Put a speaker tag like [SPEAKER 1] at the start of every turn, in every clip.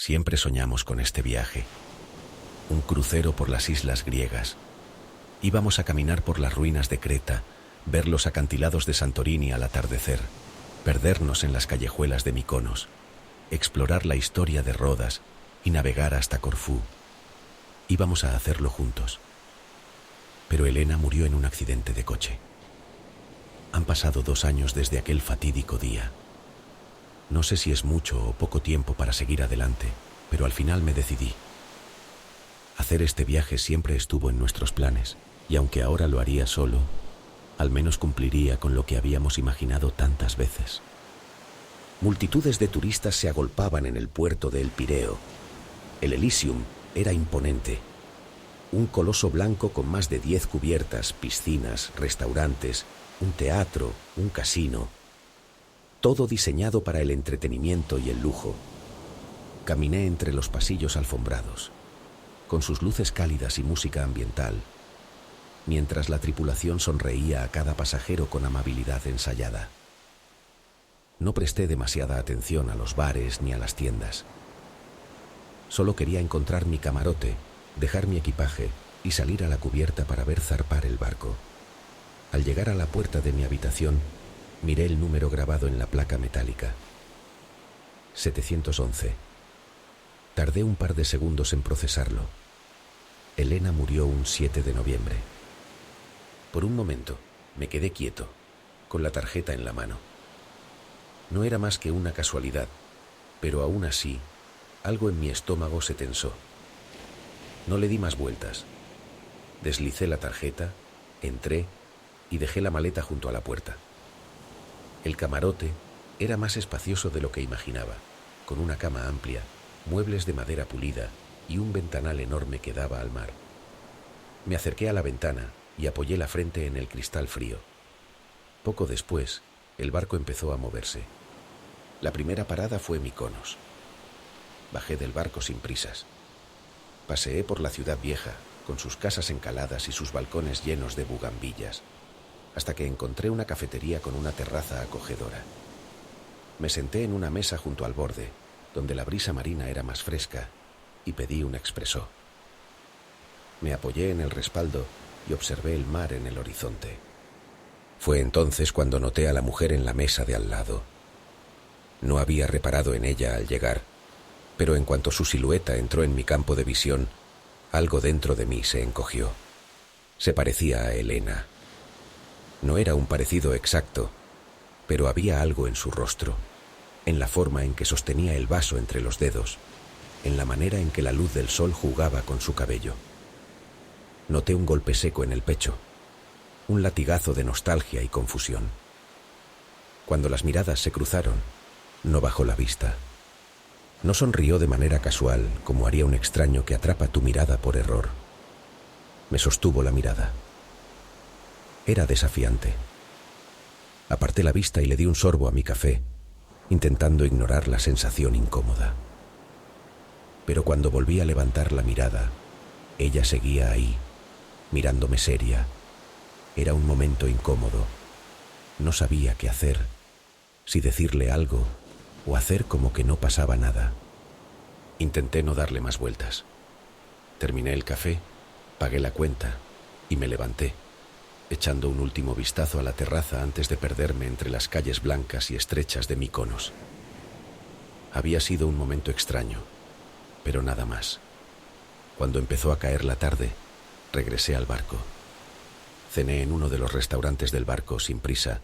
[SPEAKER 1] Siempre soñamos con este viaje. Un crucero por las islas griegas. Íbamos a caminar por las ruinas de Creta, ver los acantilados de Santorini al atardecer, perdernos en las callejuelas de Mykonos, explorar la historia de Rodas y navegar hasta Corfú. Íbamos a hacerlo juntos. Pero Elena murió en un accidente de coche. Han pasado 2 años desde aquel fatídico día. No sé si es mucho o poco tiempo para seguir adelante, pero al final me decidí. Hacer este viaje siempre estuvo en nuestros planes, y aunque ahora lo haría solo, al menos cumpliría con lo que habíamos imaginado tantas veces.
[SPEAKER 2] Multitudes de turistas se agolpaban en el puerto de El Pireo. El Elysium era imponente. Un coloso blanco con más de 10 cubiertas, piscinas, restaurantes, un teatro, un casino. Todo diseñado para el entretenimiento y el lujo. Caminé entre los pasillos alfombrados, con sus luces cálidas y música ambiental, mientras la tripulación sonreía a cada pasajero con amabilidad ensayada. No presté demasiada atención a los bares ni a las tiendas. Solo quería encontrar mi camarote, dejar mi equipaje y salir a la cubierta para ver zarpar el barco. Al llegar a la puerta de mi habitación, miré el número grabado en la placa metálica. 711. Tardé un par de segundos en procesarlo. Elena murió un 7 de noviembre. Por un momento, me quedé quieto, con la tarjeta en la mano. No era más que una casualidad, pero aún así, algo en mi estómago se tensó. No le di más vueltas. Deslicé la tarjeta, entré y dejé la maleta junto a la puerta. El camarote era más espacioso de lo que imaginaba, con una cama amplia, muebles de madera pulida y un ventanal enorme que daba al mar. Me acerqué a la ventana y apoyé la frente en el cristal frío. Poco después, el barco empezó a moverse. La primera parada fue Mykonos. Bajé del barco sin prisas. Paseé por la ciudad vieja, con sus casas encaladas y sus balcones llenos de bugambillas, hasta que encontré una cafetería con una terraza acogedora. Me senté en una mesa junto al borde, donde la brisa marina era más fresca, y pedí un expresó. Me apoyé en el respaldo y observé el mar en el horizonte. Fue entonces cuando noté a la mujer en la mesa de al lado. No había reparado en ella al llegar, pero en cuanto su silueta entró en mi campo de visión, algo dentro de mí se encogió. Se parecía a Elena. No era un parecido exacto, pero había algo en su rostro, en la forma en que sostenía el vaso entre los dedos, en la manera en que la luz del sol jugaba con su cabello. Noté un golpe seco en el pecho, un latigazo de nostalgia y confusión. Cuando las miradas se cruzaron, no bajó la vista. No sonrió de manera casual, como haría un extraño que atrapa tu mirada por error. Me sostuvo la mirada. Era desafiante. Aparté la vista y le di un sorbo a mi café, intentando ignorar la sensación incómoda. Pero cuando volví a levantar la mirada, ella seguía ahí, mirándome seria. Era un momento incómodo. No sabía qué hacer, si decirle algo o hacer como que no pasaba nada. Intenté no darle más vueltas. Terminé el café, pagué la cuenta y me levanté, echando un último vistazo a la terraza antes de perderme entre las calles blancas y estrechas de Mykonos. Había sido un momento extraño, pero nada más. Cuando empezó a caer la tarde, regresé al barco. Cené en uno de los restaurantes del barco sin prisa,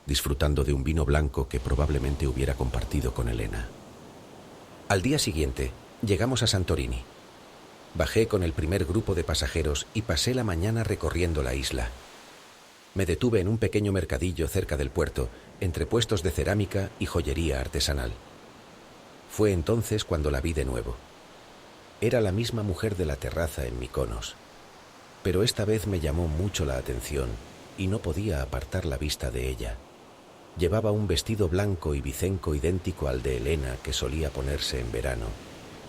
[SPEAKER 2] disfrutando de un vino blanco que probablemente hubiera compartido con Elena. Al día siguiente, llegamos a Santorini. Bajé con el primer grupo de pasajeros y pasé la mañana recorriendo la isla. Me detuve en un pequeño mercadillo cerca del puerto, entre puestos de cerámica y joyería artesanal. Fue entonces cuando la vi de nuevo. Era la misma mujer de la terraza en Mykonos, pero esta vez me llamó mucho la atención y no podía apartar la vista de ella. Llevaba un vestido blanco y bicenco idéntico al de Elena que solía ponerse en verano.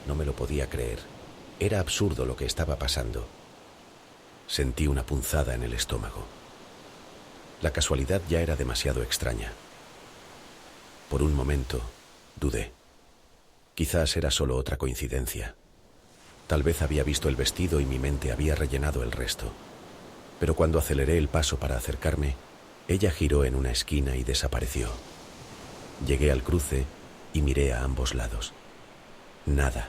[SPEAKER 2] No me lo podía creer. Era absurdo lo que estaba pasando. Sentí una punzada en el estómago. La casualidad ya era demasiado extraña. Por un momento, dudé.
[SPEAKER 1] Quizás era solo otra coincidencia. Tal vez había visto el vestido y mi mente había rellenado el resto. Pero cuando aceleré el paso para acercarme, ella giró en una esquina y desapareció. Llegué al cruce y miré a ambos lados. Nada.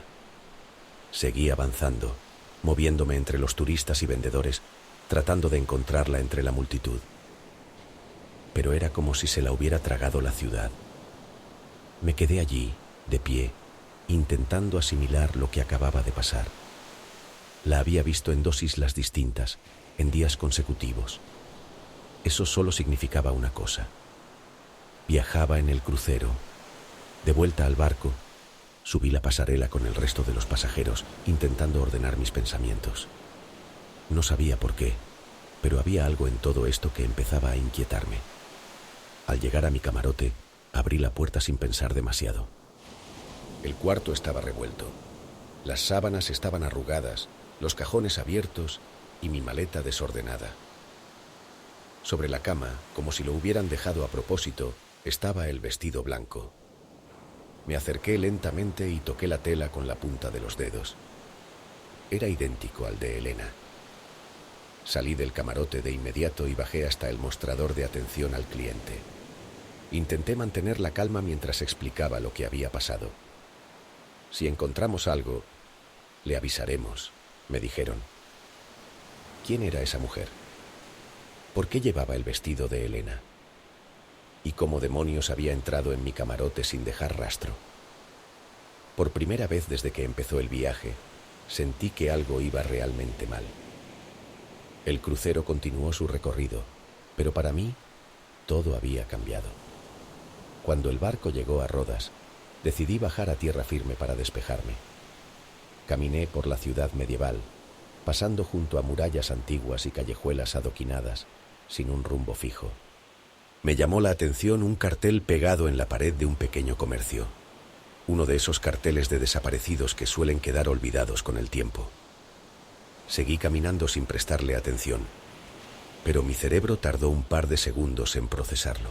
[SPEAKER 1] Seguí avanzando, moviéndome entre los turistas y vendedores, tratando de encontrarla entre la multitud. Pero era como si se la hubiera tragado la ciudad. Me quedé allí, de pie, intentando asimilar lo que acababa de pasar. La había visto en 2 islas distintas, en días consecutivos. Eso solo significaba una cosa. Viajaba en el crucero. De vuelta al barco, subí la pasarela con el resto de los pasajeros, intentando ordenar mis pensamientos. No sabía por qué, pero había algo en todo esto que empezaba a inquietarme. Al llegar a mi camarote, abrí la puerta sin pensar demasiado. El cuarto estaba revuelto. Las sábanas estaban arrugadas, los cajones abiertos y mi maleta desordenada. Sobre la cama, como si lo hubieran dejado a propósito, estaba el vestido blanco. Me acerqué lentamente y toqué la tela con la punta de los dedos. Era idéntico al de Elena. Salí del camarote de inmediato y bajé hasta el mostrador de atención al cliente. Intenté mantener la calma mientras explicaba lo que había pasado. Si encontramos algo, le avisaremos, me dijeron. ¿Quién era esa mujer? ¿Por qué llevaba el vestido de Elena? ¿Y cómo demonios había entrado en mi camarote sin dejar rastro? Por primera vez desde que empezó el viaje, sentí que algo iba realmente mal. El crucero continuó su recorrido, pero para mí todo había cambiado. Cuando el barco llegó a Rodas, decidí bajar a tierra firme para despejarme. Caminé por la ciudad medieval, pasando junto a murallas antiguas y callejuelas adoquinadas, sin un rumbo fijo. Me llamó la atención un cartel pegado en la pared de un pequeño comercio. Uno de esos carteles de desaparecidos que suelen quedar olvidados con el tiempo. Seguí caminando sin prestarle atención, pero mi cerebro tardó un par de segundos en procesarlo.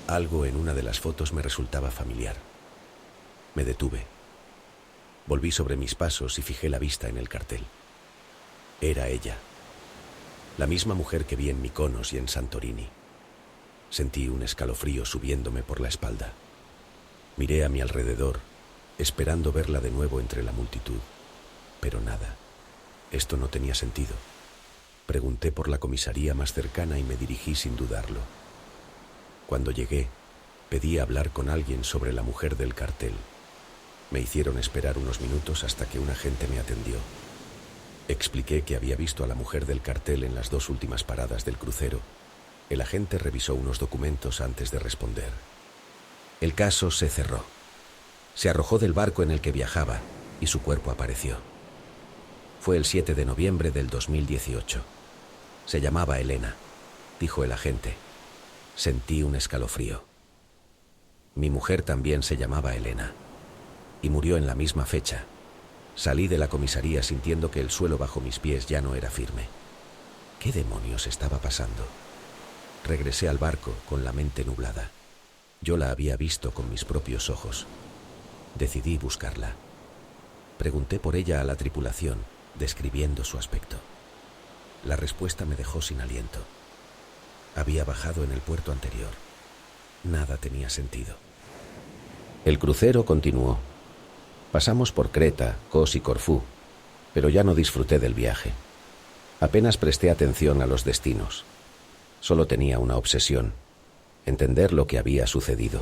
[SPEAKER 1] Algo en una de las fotos me resultaba familiar. Me detuve. Volví sobre mis pasos y fijé la vista en el cartel. Era ella. La misma mujer que vi en Mykonos y en Santorini. Sentí un escalofrío subiéndome por la espalda. Miré a mi alrededor, esperando verla de nuevo entre la multitud. Pero nada. Esto no tenía sentido. Pregunté por la comisaría más cercana y me dirigí sin dudarlo. Cuando llegué, pedí hablar con alguien sobre la mujer del cartel. Me hicieron esperar unos minutos hasta que un agente me atendió. Expliqué que había visto a la mujer del cartel en las 2 últimas paradas del crucero. El agente revisó unos documentos antes de responder. El caso se cerró. Se arrojó del barco en el que viajaba y su cuerpo apareció. Fue el 7 de noviembre del 2018. Se llamaba Elena, dijo el agente. Sentí un escalofrío. Mi mujer también se llamaba Elena y murió en la misma fecha. Salí de la comisaría sintiendo que el suelo bajo mis pies ya no era firme. ¿Qué demonios estaba pasando? Regresé al barco con la mente nublada. Yo la había visto con mis propios ojos. Decidí buscarla. Pregunté por ella a la tripulación, describiendo su aspecto. La respuesta me dejó sin aliento. Había bajado en el puerto anterior. Nada tenía sentido. El crucero continuó. Pasamos por Creta, Kos y Corfú, pero ya no disfruté del viaje. Apenas presté atención a los destinos. Solo tenía una obsesión: entender lo que había sucedido.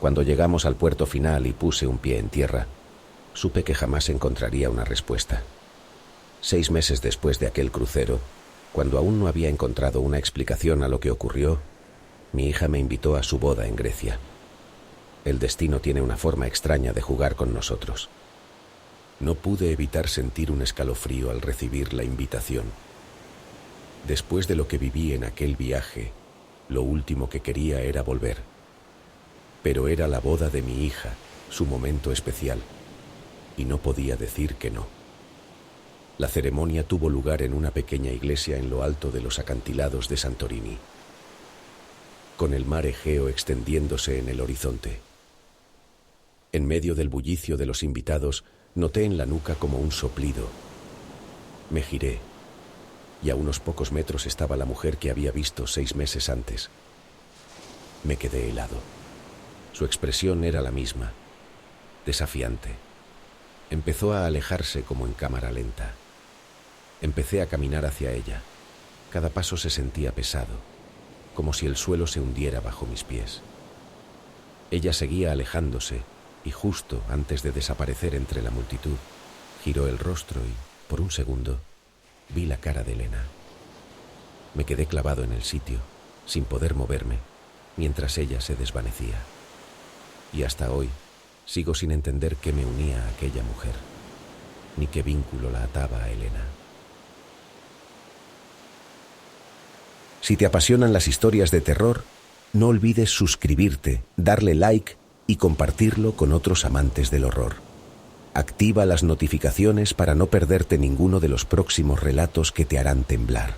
[SPEAKER 1] Cuando llegamos al puerto final y puse un pie en tierra, supe que jamás encontraría una respuesta. 6 meses después de aquel crucero, cuando aún no había encontrado una explicación a lo que ocurrió, mi hija me invitó a su boda en Grecia. El destino tiene una forma extraña de jugar con nosotros. No pude evitar sentir un escalofrío al recibir la invitación. Después de lo que viví en aquel viaje, lo último que quería era volver. Pero era la boda de mi hija, su momento especial, y no podía decir que no. La ceremonia tuvo lugar en una pequeña iglesia en lo alto de los acantilados de Santorini, con el mar Egeo extendiéndose en el horizonte.
[SPEAKER 2] En medio del bullicio de los invitados, noté en la nuca como un soplido. Me giré, y a unos pocos metros estaba la mujer que había visto 6 meses antes. Me quedé helado. Su expresión era la misma, desafiante. Empezó a alejarse como en cámara lenta. Empecé a caminar hacia ella. Cada paso se sentía pesado, como si el suelo se hundiera bajo mis pies. Ella seguía alejándose y justo antes de desaparecer entre la multitud, giró el rostro y, por un segundo, vi la cara de Elena. Me quedé clavado en el sitio, sin poder moverme, mientras ella se desvanecía. Y hasta hoy sigo sin entender qué me unía a aquella mujer, ni qué vínculo la ataba a Elena. Si te apasionan las historias de terror, no olvides suscribirte, darle like y compartirlo con otros amantes del horror. Activa las notificaciones para no perderte ninguno de los próximos relatos que te harán temblar.